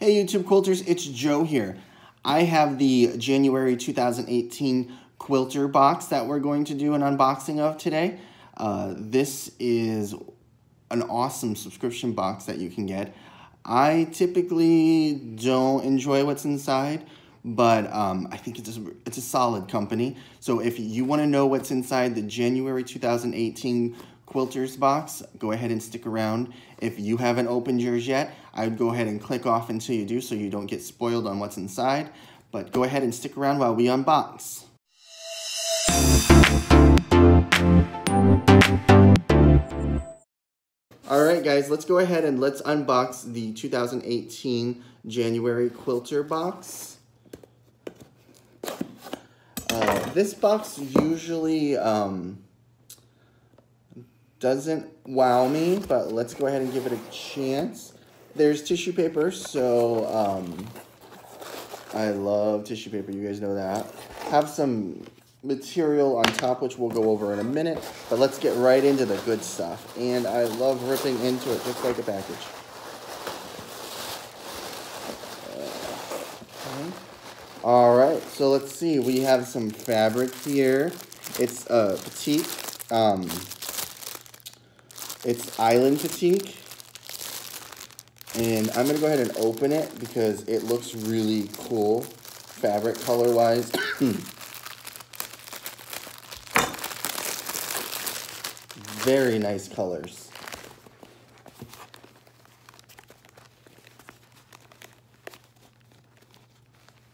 Hey YouTube quilters, it's Joe here. I have the January 2018 quilter box that we're going to do an unboxing of today. This is an awesome subscription box that you can get. I typically don't enjoy what's inside, but I think it's a solid company. So if you want to know what's inside the January 2018 quilters box, go ahead and stick around. If you haven't opened yours yet, I would go ahead and click off until you do so you don't get spoiled on what's inside. But go ahead and stick around while we unbox. Alright guys, let's go ahead and let's unbox the 2018 January quilter box. This box usually doesn't wow me, but let's go ahead and give it a chance. There's tissue paper, so I love tissue paper, you guys know that. Have some material on top, which we'll go over in a minute, but let's get right into the good stuff. And I love ripping into it just like a package. Okay. All right, so let's see. We have some fabric here. It's petite. It's Island Petite, and I'm going to go ahead and open it because it looks really cool fabric color-wise. Very nice colors.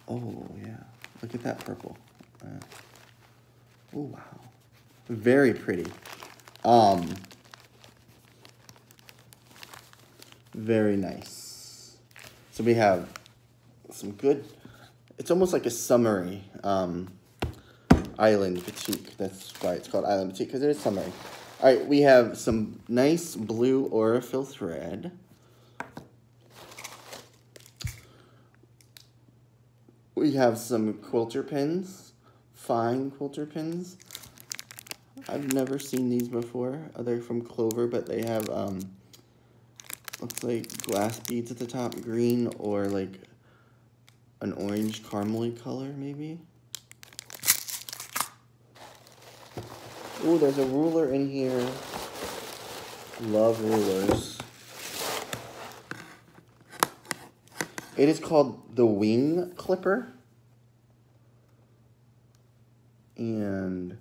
Oh, yeah. Look at that purple. Oh, wow. Very pretty. Very nice. So we have some good, it's almost like a summery Island Petite. That's why it's called Island Petite, because it is summery. All right, we have some nice blue Aurifil thread. We have some quilter pins, fine quilter pins. I've never seen these before. They're from Clover, but they have looks like glass beads at the top, green or like an orange caramely color, maybe. Oh, there's a ruler in here. Love rulers. It is called the Wing Clipper. And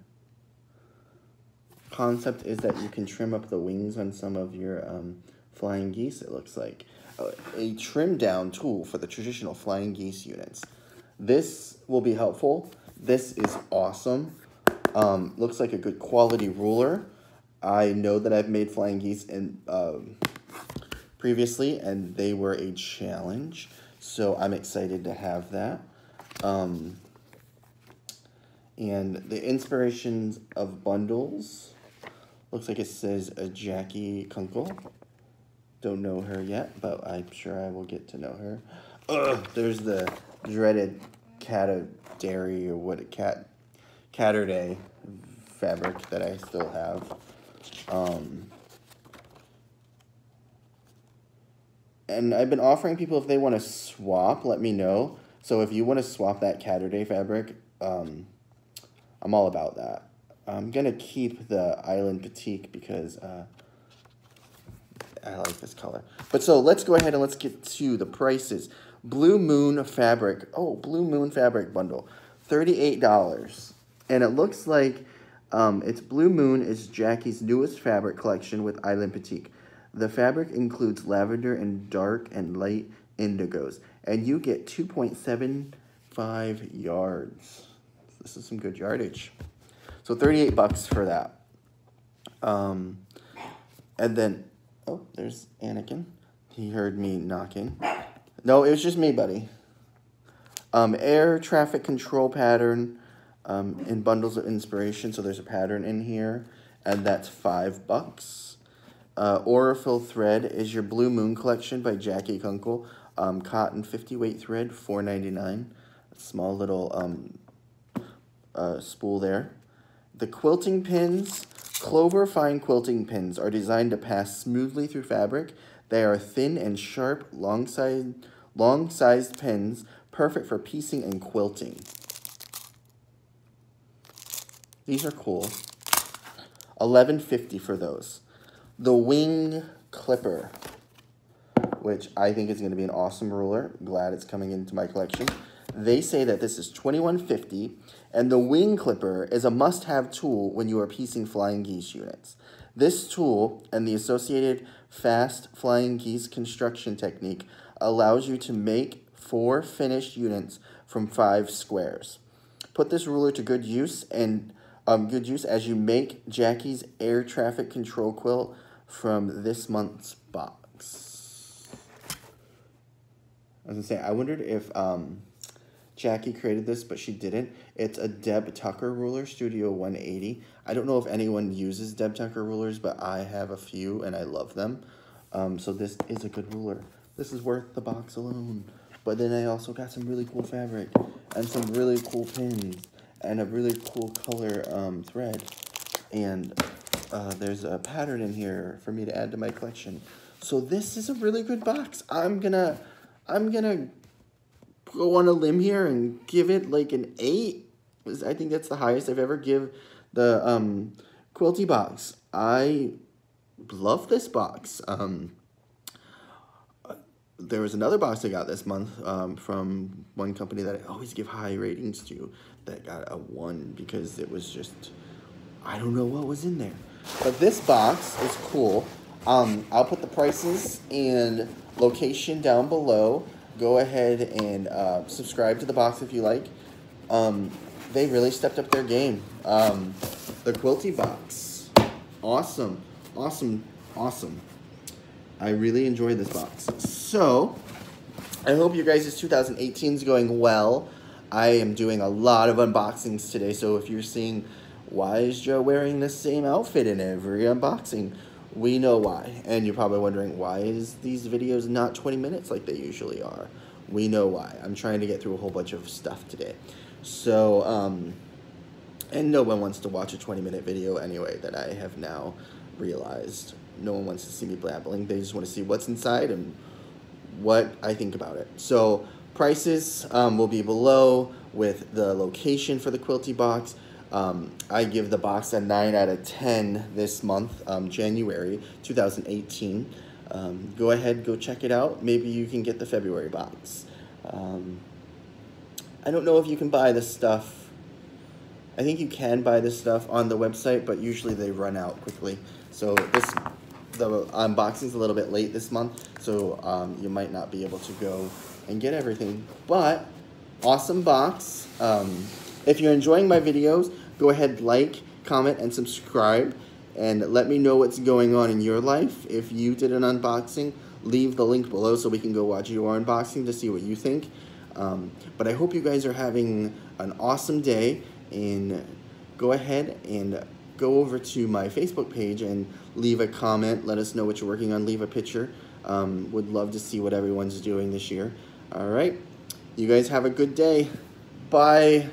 concept is that you can trim up the wings on some of your flying geese, it looks like. A trim down tool for the traditional flying geese units. This will be helpful. This is awesome. Looks like a good quality ruler. I know that I've made flying geese in, previously, and they were a challenge. So I'm excited to have that. And the inspirations of bundles. Looks like it says a Jackie Kunkel. Don't know her yet, but I'm sure I will get to know her. Ugh, there's the dreaded Catterday or what Catterday fabric that I still have. And I've been offering people if they want to swap, let me know. So if you want to swap that Catterday fabric, I'm all about that. I'm going to keep the Island Petite because I like this color. But so let's go ahead and let's get to the prices. Blue Moon fabric. Oh, Blue Moon fabric bundle. $38. And it looks like it's Blue Moon is Jackie's newest fabric collection with Island Petite. The fabric includes lavender and dark and light indigos. And you get 2.75 yards. This is some good yardage. So 38 bucks for that. And then, oh, there's Anakin. He heard me knocking. No, it was just me, buddy. Air traffic control pattern in bundles of inspiration. So there's a pattern in here, and that's $5. Aurifil thread is your Blue Moon collection by Jackie Kunkel. Cotton 50 weight thread, $4.99. Small little spool there. The quilting pins, Clover fine quilting pins, are designed to pass smoothly through fabric. They are thin and sharp, long Long-sized pins, perfect for piecing and quilting. These are cool. $11.50 for those. The wing clipper, which I think is going to be an awesome ruler. Glad it's coming into my collection. They say that this is $21.50, and the wing clipper is a must-have tool when you are piecing flying geese units. This tool and the associated fast flying geese construction technique allows you to make 4 finished units from 5 squares. Put this ruler to good use as you make Jackie's air traffic control quilt from this month's box. I was gonna say, I wondered if Jackie created this, but she didn't. It's a Deb Tucker ruler, Studio 180. I don't know if anyone uses Deb Tucker rulers, but I have a few and I love them. So this is a good ruler. This is worth the box alone. But then I also got some really cool fabric and some really cool pins and a really cool color thread. And there's a pattern in here for me to add to my collection. So this is a really good box. I'm gonna go on a limb here and give it like an 8. I think that's the highest I've ever give the Quilty box. I love this box. There was another box I got this month from one company that I always give high ratings to that got a 1 because it was just, I don't know what was in there. But this box is cool. I'll put the prices and location down below. Go ahead and subscribe to the box if you like. They really stepped up their game. The Quilty box. Awesome. Awesome. Awesome. I really enjoyed this box. So, I hope you guys' 2018 is going well. I am doing a lot of unboxings today, so if you're seeing, why is Joe wearing the same outfit in every unboxing? We know why. And you're probably wondering, why is these videos not 20 minutes like they usually are? We know why. I'm trying to get through a whole bunch of stuff today. So, and no one wants to watch a 20-minute video anyway, that I have now realized. No one wants to see me blabbling. They just want to see what's inside and what I think about it. So, prices will be below with the location for the Quilty box. I give the box a 9 out of 10 this month, January 2018. Go ahead, go check it out. Maybe you can get the February box. I don't know if you can buy this stuff. I think you can buy this stuff on the website, but usually they run out quickly. So the unboxing's a little bit late this month, so you might not be able to go and get everything. But awesome box. If you're enjoying my videos, go ahead, like, comment, and subscribe. And let me know what's going on in your life. If you did an unboxing, leave the link below so we can go watch your unboxing to see what you think. But I hope you guys are having an awesome day. And go ahead and go over to my Facebook page and leave a comment. Let us know what you're working on. Leave a picture. Would love to see what everyone's doing this year. All right. You guys have a good day. Bye.